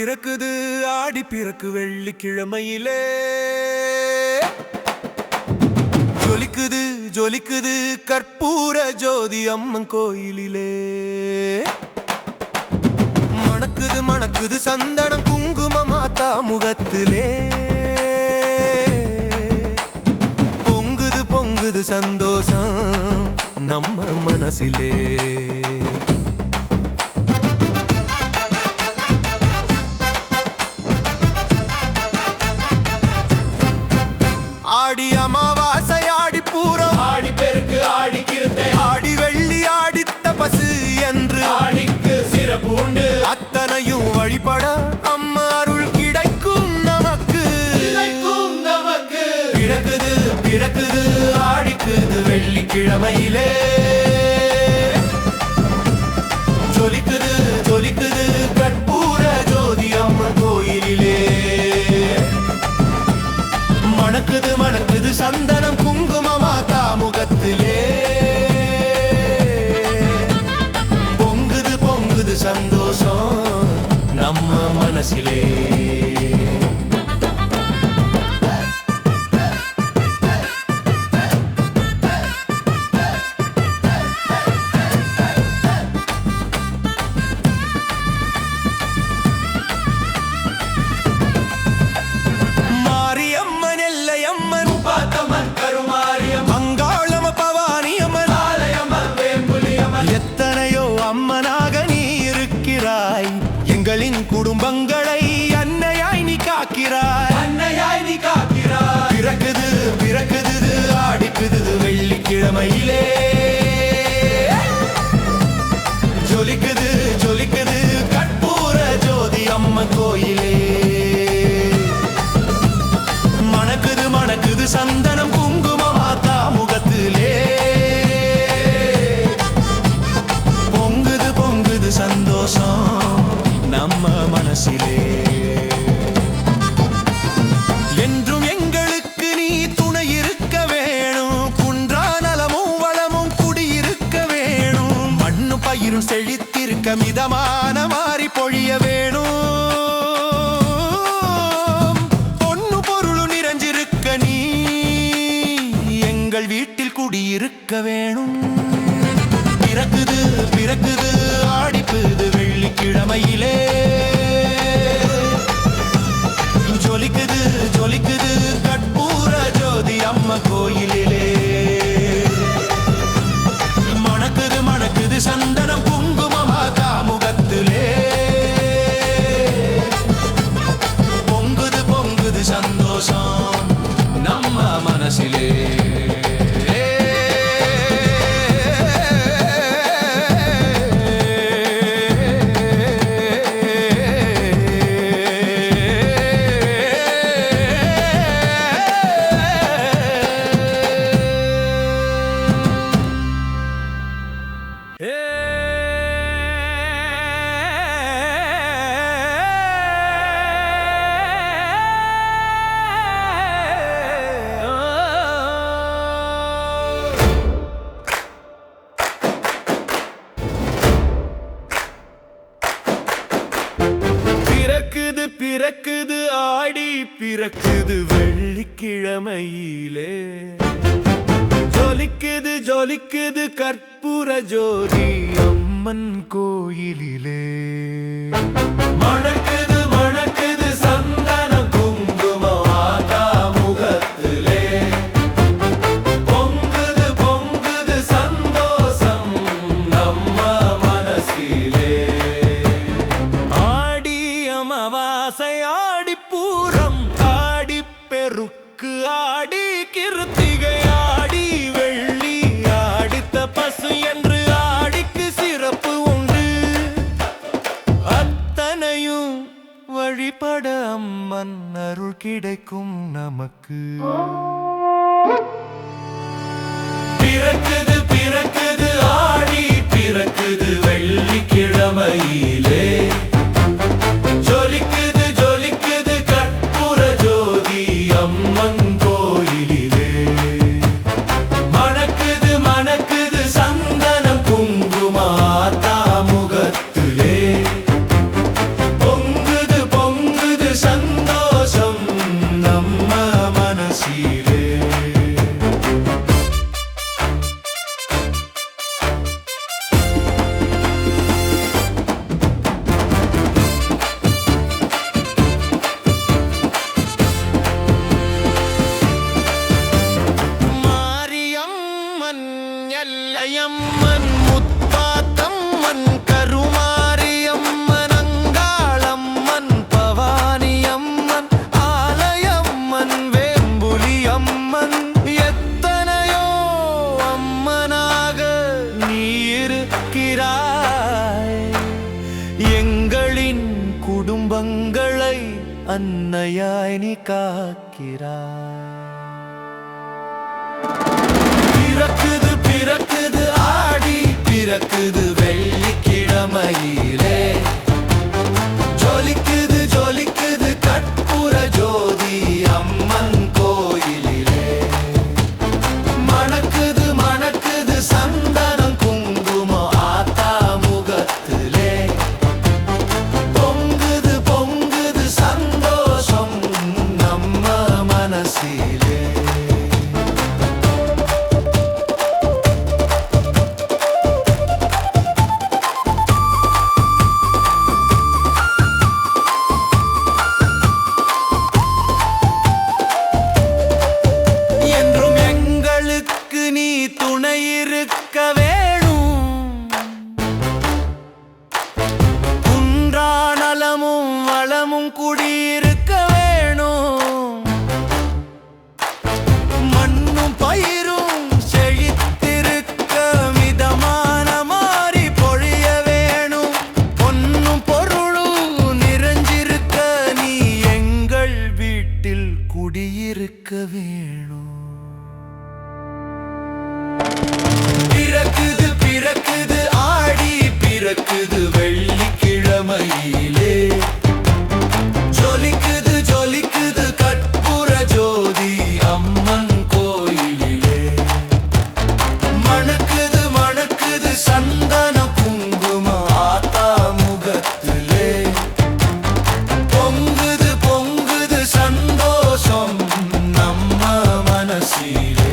பிறக்குது ஆடி பிறக்கு வெள்ளிக்கிழமையிலே ஜொலிக்குது ஜொலிக்குது கற்பூர ஜோதி அம்மன் கோயிலிலே மணக்குது மணக்குது சந்தனம் குங்குமம் மாத்தா முகத்திலே பொங்குது பொங்குது சந்தோஷம் நம்ம மனசிலே ஆடி அமாவாசை ஆடி பூரம் ஆடி பெருக்கு ஆடி கிருத்தை ஆடி வெள்ளி ஆடி தபசு என்று ஆடிக்கு சிறப்பு உண்டு அத்தனையும் வழிபட அம்மா அருள் கிடைக்கும் நமக்கு பிறக்குது பிறக்குது ஆடிக்குது வெள்ளிக்கிழமையிலே ஜொலிக்குது ஜொலிக்குது கற்பூர ஜோதி அம்மன் கோயிலிலே மணக்குது மணக்குது சந்தனம் குங்குமம் மாத்தா முகத்திலே பொங்குது பொங்குது சந்தோஷம் நம்ம மனசிலே அம்மனாக நீ இருக்கிறாய் எங்களின் குடும்பங்களை அன்னையாய் நீ காக்கிறாய் பிறக்குது பிறக்குது ஆடிக்குது வெள்ளிக்கிழமையிலே ஜொலிக்குது ஜொலிக்குது கற்பூர ஜோதி அம்மன் கோயிலே மணக்குது மணக்குது சந்தனம் குங்குமம் மாத்தா முகத்திலே சந்தோஷம் நம்ம மனசிலே என்றும் எங்களுக்கு நீ துணை இருக்க வேணும் குன்றா நலமும் வளமும் குடியிருக்க வேணும் மண்ணு பயிரும் செழித்திருக்க மிதமான மாறி பொழிய வேணும் பொண்ணு பொருளும் நிறைஞ்சிருக்க நீ எங்கள் வீட்டில் குடியிருக்க வேணும் பிறக்குது பிறக்குது ஆடிக்குது வெள்ளிக்கிழமையிலே ஜொலிக்குது ஜொலிக்குது கற்பூர ஜோதி அம்மா கோயிலிலே மணக்குது மணக்குது சந்தனம் குங்குமம் மாத்தா முகத்திலே பொங்குது பொங்குது சந்தோஷம் நம்ம மனசிலே பிறக்குது ஆடி பிறக்குது வெள்ளிக்கிழமையிலே ஜொலிக்குது ஜொலிக்குது கற்பூர ஜோதி அம்மன் கோயிலிலே மணக்குது மணக்குது சந்தனம் குங்குமம் மாத்தா முகத்திலே பொங்குது பொங்குது சந்தோஷம் நம்ம மனசிலே அமாவாசை ஆடி பூரம் ஆடி பெருக்கு ஆடி கிருத்திகை ஆடி வெள்ளி ஆடி தபசு என்று ஆடிக்கு சிறப்பு உண்டு அத்தனையும் வழிபட அம்மன் அருள் கிடைக்கும் நமக்கு பிறக்குது பிறக்குது ஆடி பிறக்குது வெள்ளிக்கிழமையிலே ஜொலிக்குது ஜொலிக்குது கற்பூர ஜோதி அம்மன் கோயிலிலே மணக்குது மணக்குது சந்தனம் குங்குமம் மாத்தா முகத்திலே பொங்குது மனசிலே. மாரியம்மன் எல்லையம்மன் முத்தாத்தம்மன் கருமாரியம்மன் அங்காளம்மன் பவானியம்மன் ஆலயம்மன் வேம்புலியம்மன் எத்தனையோ அம்மனாக நீ இருக்கிறாய். எங்களின் குடும்பங்களை அன்னையாய் நீ காக்கிறாய். பிறக்குது பிறக்குது ஆடி பிறக்குது வெள்ளிக்கிழமையிலே. ஜொலிக்குது ஜொலிக்குது கற்பூர ஜோதி அம்மன் கோயிலிலே. மணக்குது மணக்குது சந்தனம் குங்குமம் ஆத்தா முகத்திலே. பொங்குது பொங்குது சந்தோஷம் நம்ம மனசிலே. என்றும் எங்களுக்கு நீ துணை இருக்க வேணும். குன்றா நலமும் வளமும் குடியிருக்க வேணும். மண்ணும் பயிரும் செழித்திருக்க மிதமான மாறி பொழிய வேணும். பொன்னும் பொருளும் நிறைஞ்சிருக்க நீ எங்கள் வீட்டில் குடியிருக்க வேணும். பிறக்குது பிறக்குது ஆடி பிறக்குது வெள்ளிக்கிழமையிலே. ஜொலிக்குது ஜொலிக்குது கற்பூர ஜோதி அம்மன் கோயிலிலே. மணக்குது மணக்குது சந்தன குங்குமம் ஆத்தா முகத்திலே. பொங்குது பொங்குது சந்தோஷம் நம்ம மனசிலே.